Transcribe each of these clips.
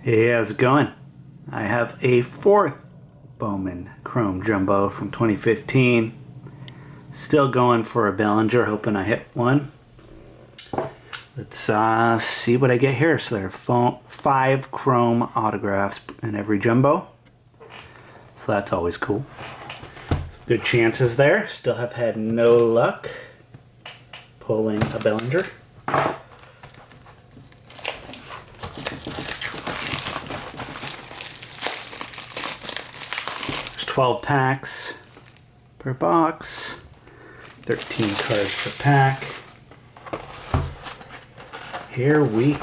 Hey, how's it going? I have a fourth Bowman Chrome Jumbo from 2015. Still going for a Bellinger, hoping I hit one. Let's see what I get here. So there are 5 chrome autographs in every Jumbo. So that's always cool. Some good chances there. Still have had no luck pulling a Bellinger. There's 12 packs per box. 13 cards per pack. Here we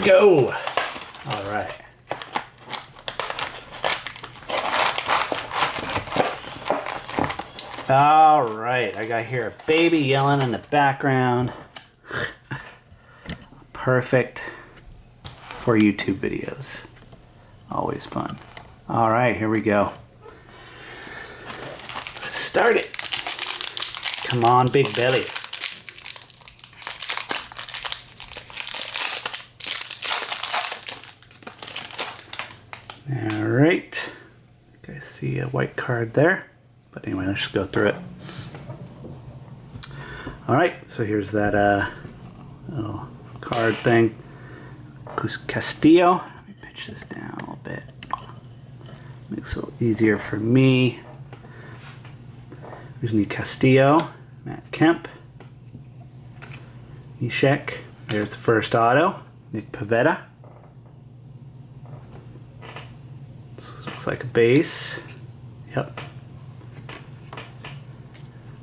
go. All right. All right, I got here a baby yelling in the background. Perfect for YouTube videos. Always fun. All right, here we go. Let's start it. Come on, big belly. All right. I think I see a white card there. But anyway, let's just go through it. All right, so here's that little card thing. Castillo. Let me pitch this down a little bit. Makes it a little easier for me. There's new Castillo, Matt Kemp, Nishek. There's the first auto, Nick Pivetta. This looks like a base. Yep.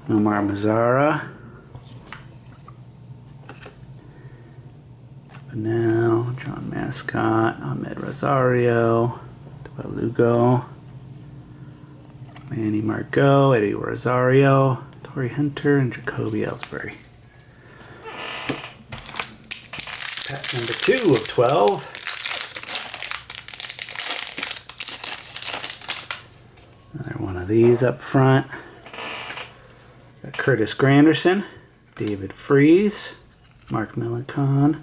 Omar Mazzara. Now, John Mascot, Ahmed Rosario, Lugo, Manny Margot, Eddie Rosario, Torrey Hunter, and Jacoby Ellsbury. Pack number 2 of 12. Another one of these up front. Got Curtis Granderson, David Freese, Mark Millican.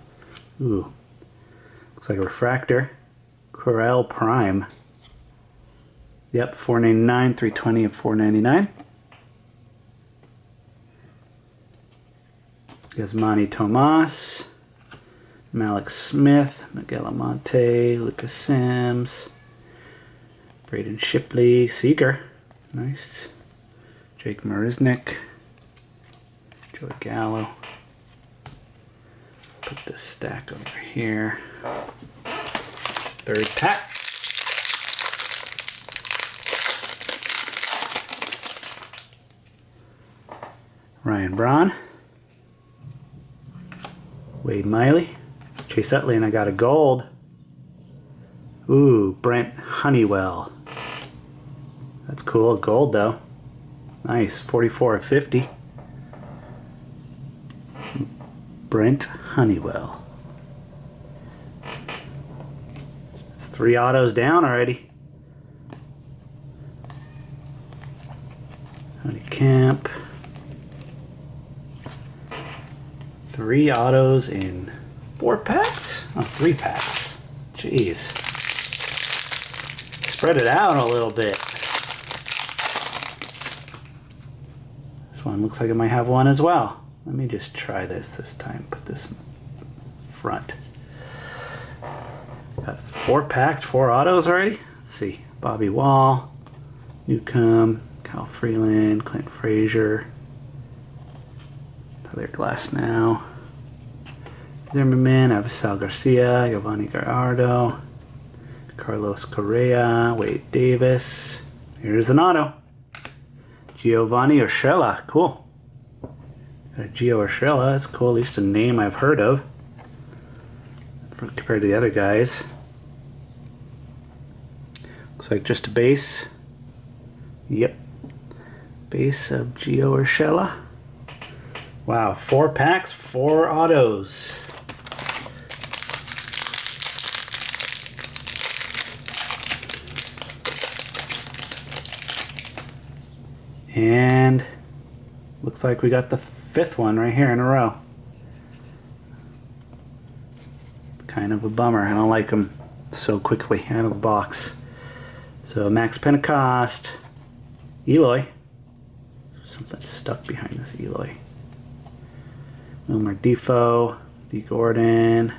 Ooh, looks like a refractor. Corel Prime. Yep, $4.99, $3.20, and $4.99. Yasmani Tomas, Malik Smith, Miguel Amante, Lucas Sims, Braden Shipley, Seeger, nice. Jake Marisnik, Joey Gallo. Put this stack over here. Third pack. Ryan Braun, Wade Miley, Chase Utley, and I got a gold. Ooh, Brent Honeywell. That's cool, gold though. Nice, 44 of 50. Brent Honeywell. It's 3 autos down already. Honey Camp. 3 autos in 4 packs? Oh, 3 packs. Jeez. Spread it out a little bit. This one looks like it might have one as well. Let me just try this time. Put this in front. Got 4 packs, 4 autos already. Let's see. Bobby Wall, Newcomb, Kyle Freeland, Clint Frazier, Tyler Glasnow, Zimmerman, Avisal Garcia, Giovanni Gallardo, Carlos Correa, Wade Davis. Here's an auto. Giovanni Urshela. Cool. Gio Urshela, that's cool, at least a name I've heard of compared to the other guys. Looks like just a base. Yep. Base of Gio Urshela. Wow, 4 packs, 4 autos. And looks like we got the 5th one right here in a row. kind of a bummer. I don't like them so quickly out of the box. So Max Pentecost, Eloy. Something stuck behind this Eloy. Wilmer Defoe, D. Gordon,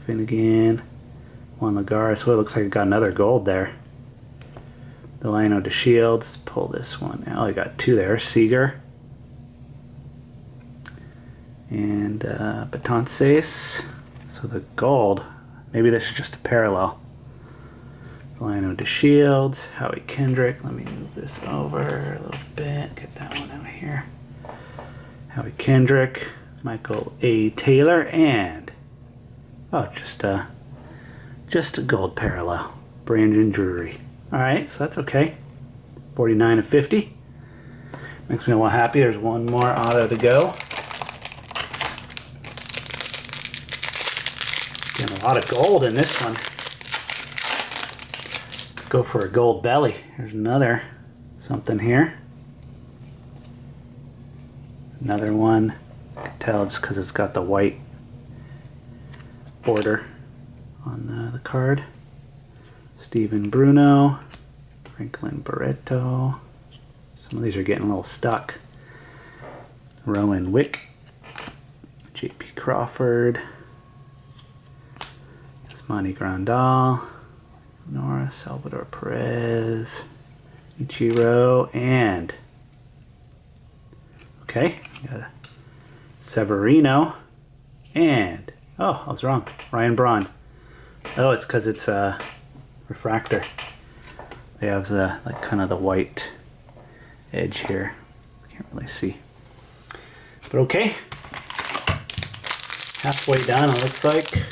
Finnegan, Juan Lagares. Well, it looks like I got another gold there. Delano DeShields. Let's pull this one. Oh, I got two there. Seager. And Betances. So the gold, maybe this is just a parallel. Delano DeShields, Howie Kendrick. Let me move this over a little bit. Get that one out here. Howie Kendrick, Michael A. Taylor, and oh, just a gold parallel. Brandon Drury. All right, so that's okay. 49 of 50. Makes me a little happy. There's one more auto to go. Getting a lot of gold in this one. Let's go for a gold belly. There's another something here. Another one. I can tell just because it's got the white border on the card. Steven Bruno. Franklin Barreto. Some of these are getting a little stuck. Rowan Wick. J.P. Crawford. Monty Grandal, Nora, Salvador Perez, Ichiro, and okay, got a Severino, and oh, I was wrong. Ryan Braun. Oh, it's because it's a refractor. They have the like kind of the white edge here. Can't really see, but okay. Halfway done, it looks like.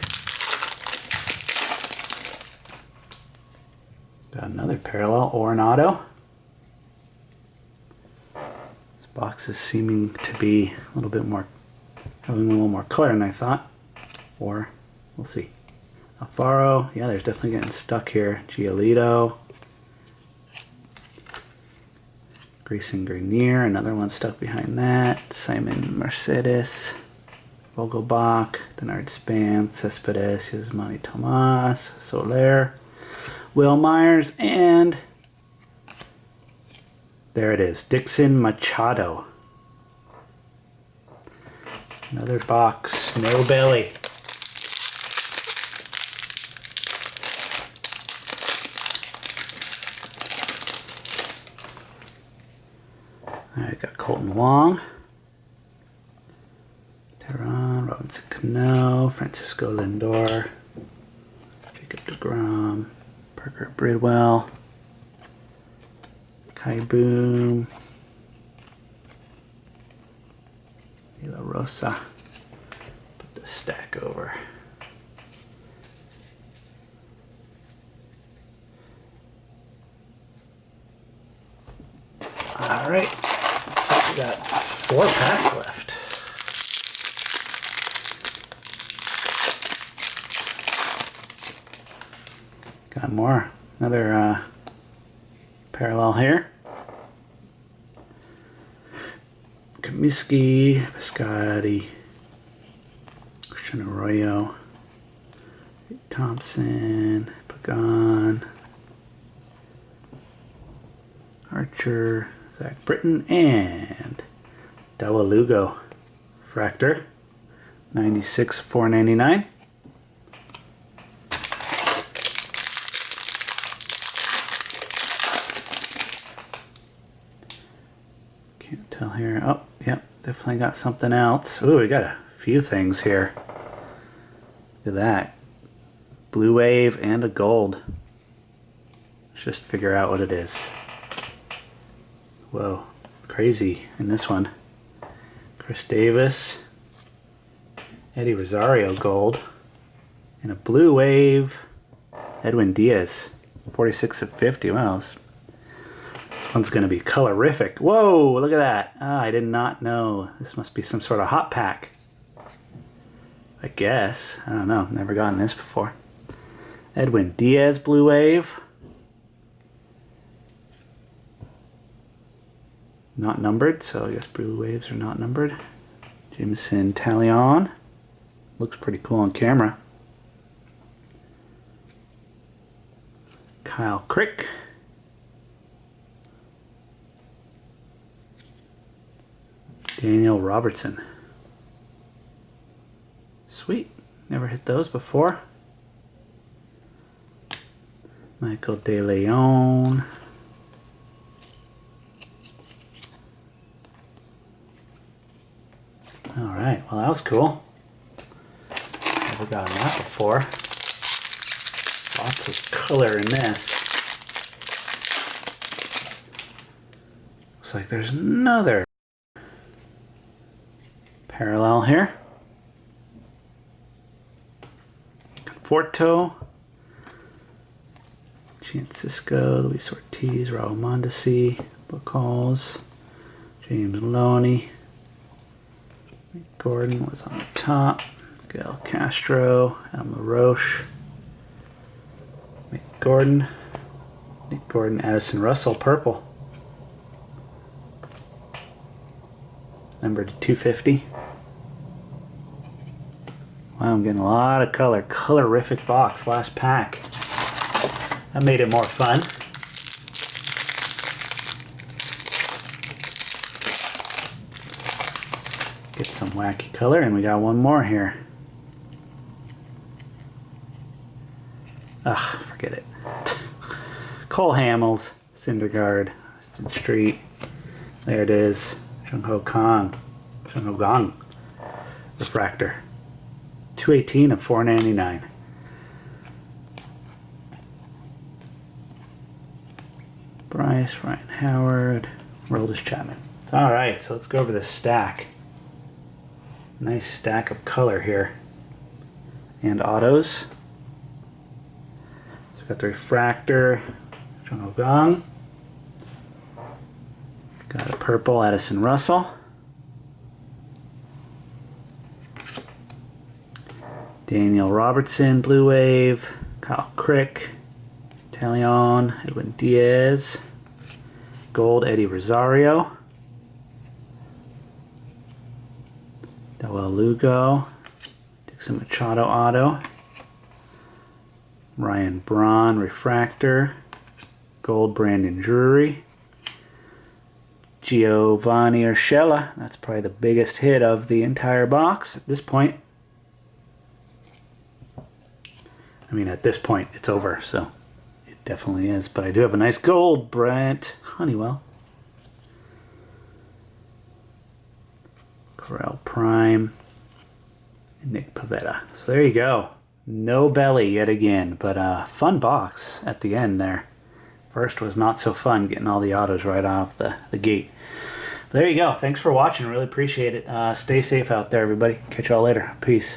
Got another parallel Oronado. This box is seeming to be a little bit more, having a little more color than I thought. Or, we'll see. Alfaro, yeah, there's definitely getting stuck here. Giolito. Grayson Grenier, another one stuck behind that. Simon Mercedes. Vogelbach, Denard Spam, Cespedes, Yasmani Tomas, Soler. Will Myers, and there it is, Dixon Machado. Another box, no belly. I got Colton Wong, Teron, Robinson Cano, Francisco Lindor, Jacob deGrom, Parker Bridwell, Kai Boom, De La Rosa. Put the stack over. All right, looks like we got 4 packs left. Got more. Another parallel here. Comiskey, Viscotti, Christian Arroyo, Thompson, Pagan, Archer, Zach Britton, and Della Lugo. Fractor, 96 $4.99. Can't tell here. Oh, yep, definitely got something else. Ooh, we got a few things here. Look at that. Blue wave and a gold. Let's just figure out what it is. Whoa, crazy in this one. Chris Davis, Eddie Rosario gold, and a blue wave, Edwin Diaz, 46 of 50. Wow, this one's going to be colorific. Whoa, look at that. I did not know. This must be some sort of hot pack. I guess. I don't know. Never gotten this before. Edwin Diaz blue wave. Not numbered, so I guess blue waves are not numbered. Jameson Talion. Looks pretty cool on camera. Kyle Crick. Daniel Robertson. Sweet. Never hit those before. Michael De Leon. Alright, well that was cool. Never gotten that before. Lots of color in this. Looks like there's another parallel here. Conforto. Francisco, Luis Ortiz, Raul Mondesi, Bacalls, James Loney, Gordon was on the top, Miguel Castro, Alma Roche, Nick Gordon, Addison Russell, purple, number to 250. Wow, I'm getting a lot of color. Colorific box, last pack. That made it more fun. Get some wacky color, and we got one more here. Ugh, forget it. Cole Hamels, Syndergaard, Austin Street. There it is. Jung Ho Gong. Refractor. 218 of 499. Bryce, Ryan Howard, Roldis Chapman. Alright, so let's go over this stack. Nice stack of color here. And autos. So we've got the refractor, Jung Gong. Got a purple, Addison Russell. Daniel Robertson, Blue Wave, Kyle Crick, Talion, Edwin Diaz, gold, Eddie Rosario, Dawel Lugo, Dixon Machado auto, Ryan Braun refractor, gold, Brandon Drury, Giovanni Urshela. That's probably the biggest hit of the entire box at this point. I mean, at this point it's over, so definitely is, but I do have a nice gold, Brent Honeywell. Corral Prime, and Nick Pavetta. So there you go. No belly yet again, but a fun box at the end there. First was not so fun getting all the autos right off the gate. But there you go. Thanks for watching. Really appreciate it. Stay safe out there, everybody. Catch y'all later. Peace.